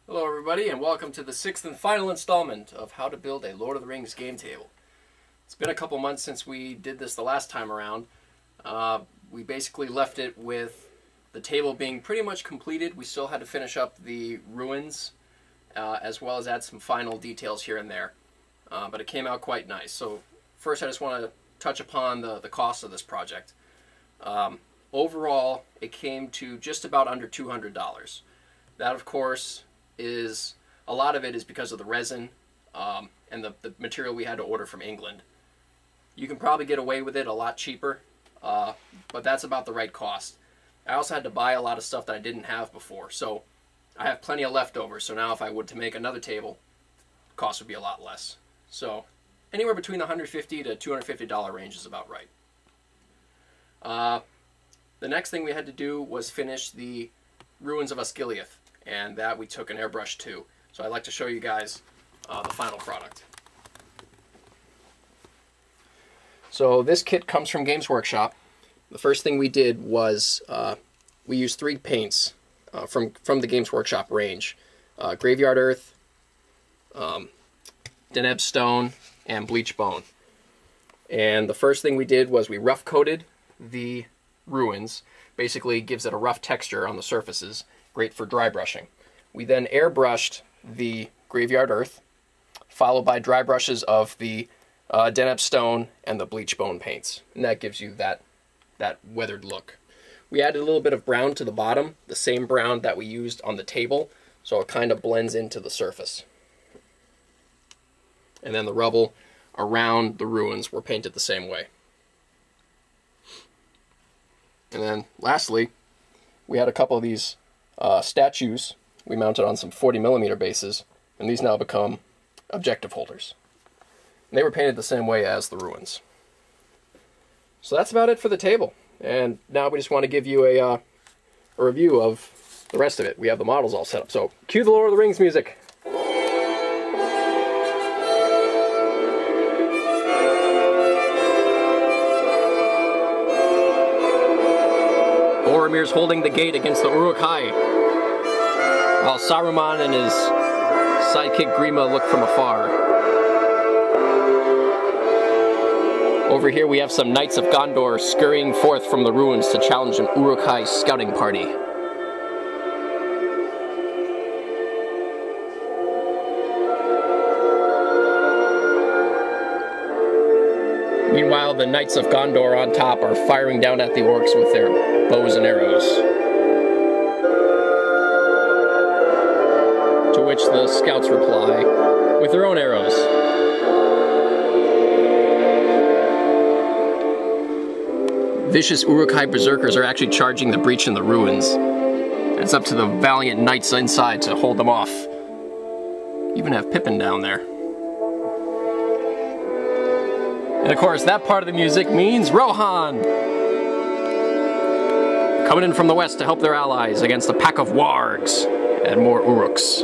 Hello everybody, and welcome to the 6th and final installment of How to Build a Lord of the Rings game table. It's been a couple months since we did this the last time around. We basically left it with the table being pretty much completed. We still had to finish up the ruins, as well as add some final details here and there. But it came out quite nice. So first I just want to touch upon the cost of this project. Overall, it came to just about under $200. That, of course, is a lot of it is because of the resin and the material we had to order from England. You can probably get away with it a lot cheaper, but that's about the right cost. I also had to buy a lot of stuff that I didn't have before, so I have plenty of leftovers. So now if I would to make another table, the cost would be a lot less. So anywhere between the $150 to $250 range is about right. The next thing we had to do was finish the ruins of Osgilliath, and that we took an airbrush too. So I'd like to show you guys the final product. So this kit comes from Games Workshop. The first thing we did was we used 3 paints from the Games Workshop range. Graveyard Earth, Deneb Stone, and Bleach Bone. And the first thing we did was we rough coated the ruins. Basically gives it a rough texture on the surfaces. Great for dry brushing. We then airbrushed the Graveyard Earth, followed by dry brushes of the Deneb Stone and the Bleach Bone paints. And that gives you that weathered look. We added a little bit of brown to the bottom, the same brown that we used on the table, so it kind of blends into the surface. And then the rubble around the ruins were painted the same way. And then lastly, we had a couple of these statues we mounted on some 40mm bases, and these now become objective holders. And they were painted the same way as the ruins. So that's about it for the table. And now we just want to give you a review of the rest of it. We have the models all set up. So cue the Lord of the Rings music. Boromir's holding the gate against the Uruk-hai, while Saruman and his sidekick Grima look from afar. Over here we have some Knights of Gondor scurrying forth from the ruins to challenge an Uruk-hai scouting party. Meanwhile, the Knights of Gondor on top are firing down at the orcs with their bows and arrows. To which the scouts reply with their own arrows. Vicious Uruk-hai berserkers are actually charging the breach in the ruins. It's up to the valiant knights inside to hold them off. Even have Pippin down there. And of course, that part of the music means Rohan! Coming in from the west to help their allies against a pack of wargs and more Uruks.